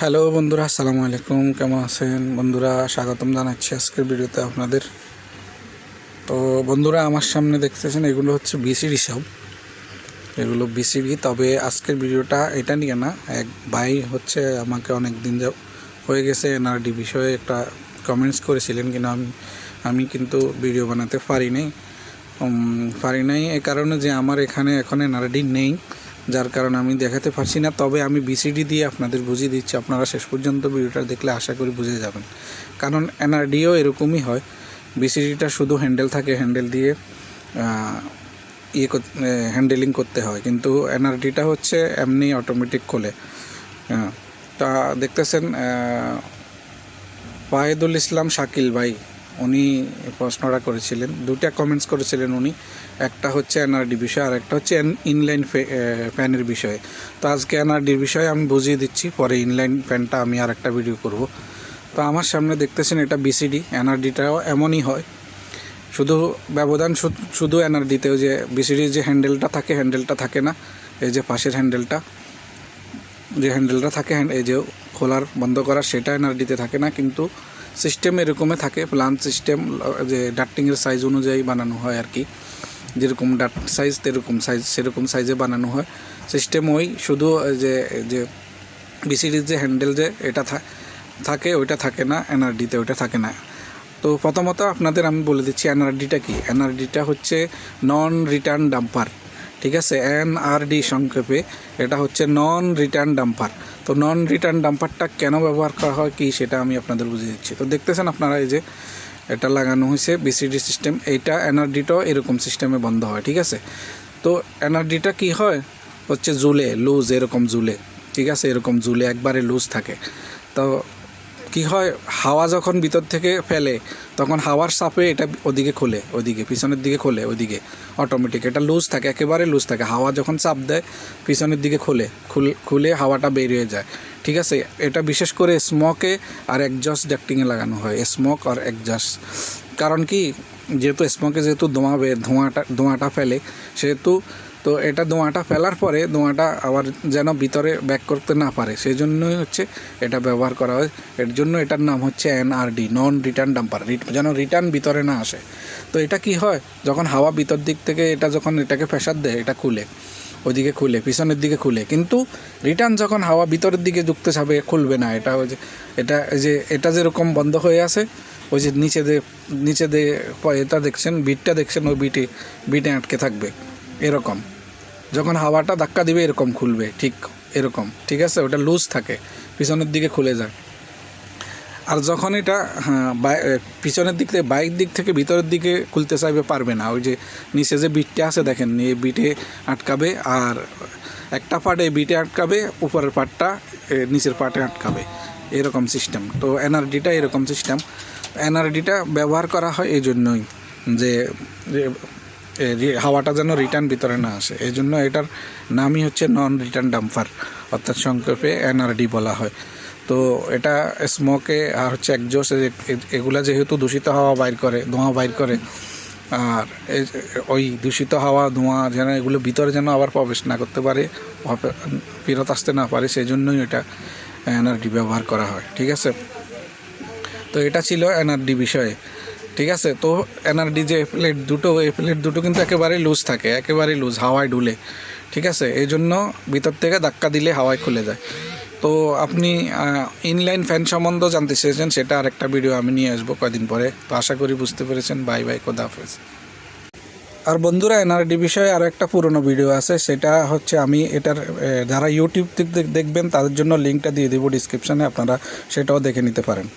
Hello বন্ধুরা, আসসালামু আলাইকুম। কেমন আছেন বন্ধুরা? স্বাগতম জানাচ্ছি আজকের ভিডিওতে আপনাদের। তো বন্ধুরা, আমার সামনে দেখতেছেন এগুলো হচ্ছে বিসিডি সব, এগুলো বিসিডি। তবে আজকের ভিডিওটা এটা নিয়ে না, এক ভাই হচ্ছে আমাকে অনেক দিন হয়ে গেছে এনআরডি বিষয়ে একটা কমেন্টস করেছিলেন, কিন্তু আমি কিন্তু ভিডিও বানাতে পারি নাই এই কারণে যে আমার এখানে এখন এনআরডি নেই, যার কারণে আমি দেখাতে পারছি না। তবে আমি বিসিডি দিয়ে আপনাদের বুঝিয়ে দিচ্ছি, আপনারা শেষ পর্যন্ত ভিডিওটা দেখলে আশা করি বুঝে যাবেন। কারণ এনআরডিও এরকমই হয়, বিসিডিটা শুধু হ্যান্ডেল থাকে, হ্যান্ডেল দিয়ে হ্যান্ডেলিং করতে হয়, কিন্তু এনআরডিটা হচ্ছে এমনি অটোমেটিক খোলে। তা দেখতেছেন ওয়াহিদুল ইসলাম শাকিল ভাই, উনি প্রশ্নটা করেছিলেন, দুটা কমেন্টস করেছিলেন উনি। একটা হচ্ছে এনআরডি বিষয় আর একটা হচ্ছে ইনলাইন ফ্যানের বিষয়ে। তো আজকে এনআরডির বিষয়ে আমি বুঝিয়ে দিচ্ছি, পরে ইনলাইন ফ্যানটা আমি আর একটা ভিডিও করব। তো আমার সামনে দেখতেছেন এটা বিসিডি। এনআরডিটাও এমনই হয়, শুধু ব্যবধান শুধু এনআরডিতেও যে বিসিডির যে হ্যান্ডেলটা থাকে না, এই যে পাশের হ্যান্ডেলটা থাকে, এই যে খোলার বন্ধ করার, সেটা এনআরডিতে থাকে না, কিন্তু সিস্টেম এরকমই থাকে। প্লান সিস্টেম, যে ডাক্টিংয়ের সাইজ অনুযায়ী বানানো হয় আর কি, যেরকম ডাক্ট সাইজ সেরকম সাইজে বানানো হয় সিস্টেম। ওই শুধু যে বিসিডির যে হ্যান্ডেল যে এটা থাকে, ওইটা থাকে না এনআরডিতে, ওইটা থাকে না। তো প্রথমত আপনাদের আমি বলে দিচ্ছি এনআরডিটা কি। এনআরডিটা হচ্ছে নন রিটার্ন ডাম্পার, ঠিক আছে? এনআরডি সংক্ষেপে এটা হচ্ছে নন রিটার্ন ডাম্পার। তো নন রিটার্ন ডাম্পারটা কেন ব্যবহার করা হয় কি, সেটা আমি আপনাদের বুঝিয়ে দিচ্ছি। তো দেখতেছেন আপনারা, এই যে এটা লাগানো হয়েছে বিসিডি সিস্টেম, এইটা এনআরডিটাও এরকম সিস্টেমে বন্ধ হয়, ঠিক আছে? তো এনআরডিটা কি হয় হচ্ছে লুজ এরকম ঝুলে, ঠিক আছে? এরকম ঝুলে একবারে লুজ থাকে। তো কি হয়, হাওয়া যখন ভিতর থেকে ফেলে তখন হাওয়ার চাপে এটা ওদিকে পিছনের দিকে খোলে, ওইদিকে অটোমেটিক এটা লুজ থাকে, একেবারে লুজ থাকে। হাওয়া যখন চাপ দেয় পিছনের দিকে খুলে হাওয়াটা বেরিয়ে যায়, ঠিক আছে? এটা বিশেষ করে স্মোকে আর এক্সজস্ট ডাক্টিংয়ে লাগানো হয়, স্মোক আর এক্সজস্ট। কারণ কি, যেহেতু স্মোকে ধোঁয়াটা ফেলে, সেহেতু তো এটা ধোঁয়াটা ফেলার পরে ধোঁয়াটা আবার যেন ভিতরে ব্যাক করতে না পারে, সেই জন্যই হচ্ছে এটা ব্যবহার করা হয়। এর জন্য এটার নাম হচ্ছে এনআরডি, নন রিটার্ন ডাম্পার, যেন রিটার্ন ভিতরে না আসে। তো এটা কি হয়, যখন হাওয়া ভিতর দিক থেকে যখন এটাকে প্রেসার দেয়, এটা ওইদিকে পিছনের দিকে খুলে, কিন্তু রিটার্ন যখন হাওয়া ভিতরের দিকে যুক্ত যাবে খুলবে না। এটা যেরকম বন্ধ হয়ে আছে, ওই যে নিচে এটা দেখছেন, বিটটা দেখছেন, ওই বিটে আটকে থাকবে এরকম। যখন হাওয়াটা ধাক্কা দিবে এরকম খুলবে, ঠিক এরকম, ঠিক আছে? ওটা লুজ থাকে, পিছনের দিকে খুলে যায়। আর যখন এটা পিছনের দিক থেকে বাইরের দিক থেকে ভিতরের দিকে খুলতে চাইবে, পারবে না। ওই যে নিচে যে বিটটা আছে দেখেন, এই বিটে আটকাবে, আর একটা পার্ট এই বিটে আটকাবে, উপরের পার্টটা নিচের পার্টে আটকাবে, এরকম সিস্টেম। তো এনআরডিটা এরকম সিস্টেম। এনআরডিটা ব্যবহার করা হয় এই জন্যই যে হাওয়াটা যেন রিটার্ন ভিতরে না আসে, এই জন্য এটার নামই হচ্ছে নন রিটার্ন ডাম্পার, অর্থাৎ সংক্ষেপে এনআরডি বলা হয়। তো এটা স্মোকে আর হচ্ছে এক্সজস্ট, এগুলা যেহেতু দূষিত হাওয়া ধোঁয়া বাইর করে, আর ওই দূষিত হাওয়া ধোঁয়া যেন এগুলো ভিতরে যেন আবার প্রবেশ না করতে পারে, ফেরত আসতে না পারে, সেই জন্যই এটা এনআরডি ব্যবহার করা হয়, ঠিক আছে? তো এটা ছিল এনআরডি বিষয়ে, ঠিক আছে? তো এনআরডি যে এই প্লেট দুটো কিন্তু একেবারেই লুজ থাকে, একেবারেই লুজ, হাওয়ায় ডুলে, ঠিক আছে? এই জন্য ভিতর থেকে ধাক্কা দিলে হাওয়ায় খুলে যায়। তো আপনি ইনলাইন ফ্যান সম্বন্ধে জানতে চেয়েছেন, সেটা আরেকটা ভিডিও আমি নিয়ে আসবো কয়েকদিন পরে। তো আশা করি বুঝতে পেরেছেন। বাই, খোদা হাফেজ। আর বন্ধুরা, এনআরডি বিষয়ে আরও একটা পুরনো ভিডিও আছে, সেটা হচ্ছে আমি এটার যারা ইউটিউব থেকে দেখবেন তাদের জন্য লিঙ্কটা দিয়ে দেবো ডিসক্রিপশানে, আপনারা সেটাও দেখে নিতে পারেন।